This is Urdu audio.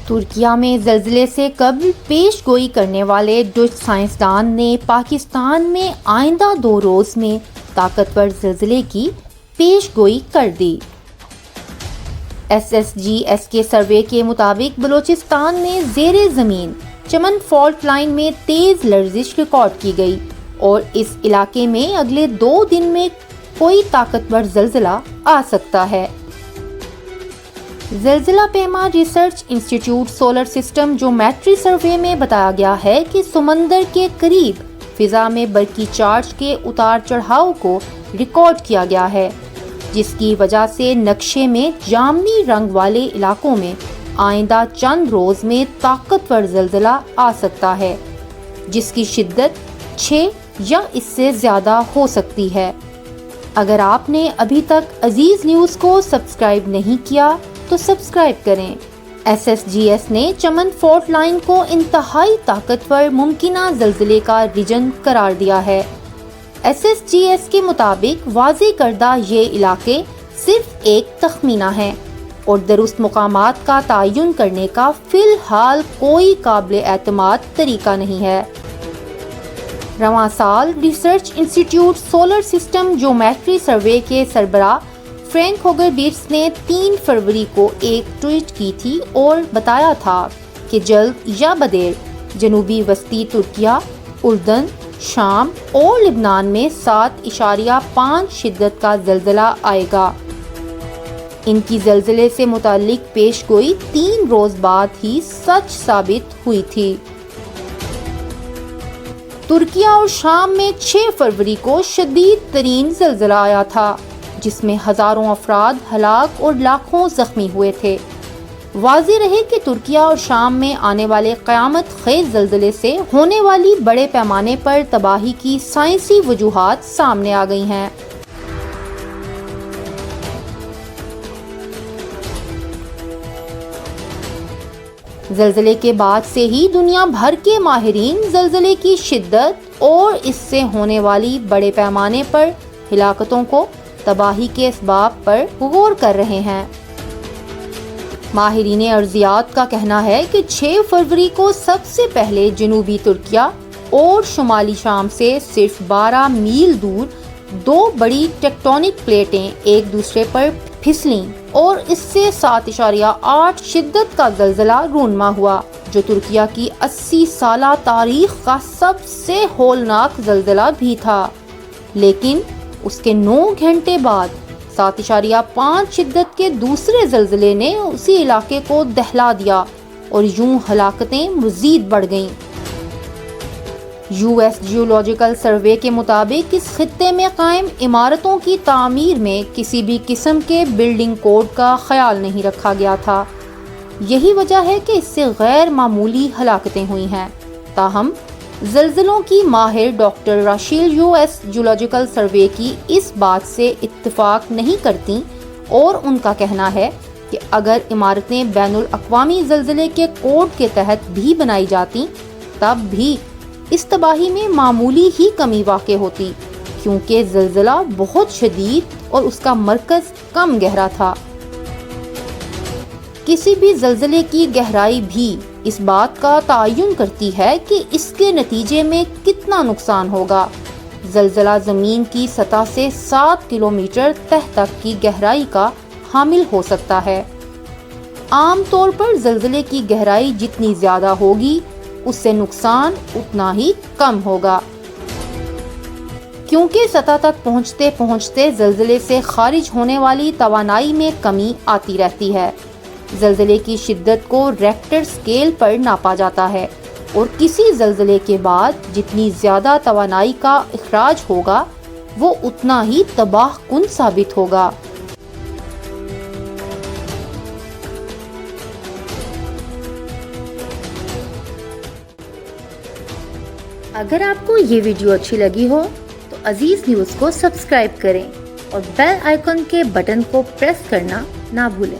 ترکیہ میں زلزلے سے قبل پیش گوئی کرنے والے ڈچ سائنسدان نے پاکستان میں آئندہ 2 روز میں طاقتور زلزلے کی پیش گوئی کر دی۔ SSGS کے سروے کے مطابق بلوچستان میں زیر زمین چمن فالٹ لائن میں تیز لرزش ریکارڈ کی گئی اور اس علاقے میں اگلے 2 دن میں کوئی طاقتور زلزلہ آ سکتا ہے۔ زلزلہ پیما ریسرچ انسٹی ٹیوٹ سولر سسٹم جیومیٹری سروے میں بتایا گیا ہے کہ سمندر کے قریب فضا میں برقی چارج کے اتار چڑھاؤ کو ریکارڈ کیا گیا ہے، جس کی وجہ سے نقشے میں جامنی رنگ والے علاقوں میں آئندہ چند روز میں طاقتور زلزلہ آ سکتا ہے، جس کی شدت 6 یا اس سے زیادہ ہو سکتی ہے۔ اگر آپ نے ابھی تک عزیز نیوز کو سبسکرائب نہیں کیا تو سبسکرائب کریں۔ SSGS نے چمن فالٹ لائن کو انتہائی طاقتور ممکنہ زلزلے کا ریجن قرار دیا ہے۔ SSGS کے مطابق واضح کردہ یہ علاقے صرف ایک تخمینہ ہیں اور درست مقامات کا تعین کرنے کا فی الحال کوئی قابل اعتماد طریقہ نہیں ہے۔ رواں سال ریسرچ انسٹی ٹیوٹ سولر سسٹم جیومیٹری سروے کے سربراہ فرینک ہوگر بیٹس نے 3 فروری کو ایک ٹویٹ کی تھی اور بتایا تھا کہ جلد یا بدیر جنوبی وسطی ترکیہ، اردن، شام اور لبنان میں 7.5 شدت کا زلزلہ آئے گا۔ ان کی زلزلے سے متعلق پیش گوئی 3 روز بعد ہی سچ ثابت ہوئی تھی۔ ترکیہ اور شام میں 6 فروری کو شدید ترین زلزلہ آیا تھا، جس میں ہزاروں افراد ہلاک اور لاکھوں زخمی ہوئے تھے۔ واضح رہے کہ ترکیہ اور شام میں آنے والے قیامت خیز زلزلے سے ہونے والی بڑے پیمانے پر تباہی کی سائنسی وجوہات سامنے آ گئی ہیں۔ زلزلے کے بعد سے ہی دنیا بھر کے ماہرین زلزلے کی شدت اور اس سے ہونے والی بڑے پیمانے پر ہلاکتوں کو تباہی کے اسباب پر غور کر رہے ہیں۔ ماہرین ارضیات کا کہنا ہے کہ 6 فروری کو سب سے پہلے جنوبی ترکیہ اور شمالی شام سے صرف 12 میل دور 2 بڑی ٹیکٹونک پلیٹیں ایک دوسرے پر پھسلیں اور اس سے 7.8 شدت کا زلزلہ رونما ہوا، جو ترکیہ کی 80 سالہ تاریخ کا سب سے ہولناک زلزلہ بھی تھا۔ لیکن اس کے 9 گھنٹے بعد 7.5 شدت کے دوسرے زلزلے نے اسی علاقے کو دہلا دیا اور یوں ہلاکتیں مزید بڑھ گئیں۔ US جیولوجیکل سروے کے مطابق اس خطے میں قائم عمارتوں کی تعمیر میں کسی بھی قسم کے بلڈنگ کوڈ کا خیال نہیں رکھا گیا تھا۔ یہی وجہ ہے کہ اس سے غیر معمولی ہلاکتیں ہوئی ہیں۔ تاہم زلزلوں کی ماہر ڈاکٹر راشیل US جیولوجیکل سروے کی اس بات سے اتفاق نہیں کرتی اور ان کا کہنا ہے کہ اگر عمارتیں بین الاقوامی زلزلے کے کوڈ کے تحت بھی بنائی جاتی تب بھی اس تباہی میں معمولی ہی کمی واقع ہوتی، کیونکہ زلزلہ بہت شدید اور اس کا مرکز کم گہرا تھا۔ کسی بھی زلزلے کی گہرائی بھی اس بات کا تعین کرتی ہے کہ اس کے نتیجے میں کتنا نقصان ہوگا۔ زلزلہ زمین کی سطح سے 7 کلومیٹر تہ تک کی گہرائی کا حامل ہو سکتا ہے۔ عام طور پر زلزلے کی گہرائی جتنی زیادہ ہوگی اس سے نقصان اتنا ہی کم ہوگا، کیونکہ سطح تک پہنچتے پہنچتے زلزلے سے خارج ہونے والی توانائی میں کمی آتی رہتی ہے۔ زلزلے کی شدت کو ریکٹر سکیل پر ناپا جاتا ہے اور کسی زلزلے کے بعد جتنی زیادہ توانائی کا اخراج ہوگا وہ اتنا ہی تباہ کن ثابت ہوگا۔ اگر آپ کو یہ ویڈیو اچھی لگی ہو تو عزیز نیوز کو سبسکرائب کریں اور بیل آئیکن کے بٹن کو پریس کرنا نہ بھولیں۔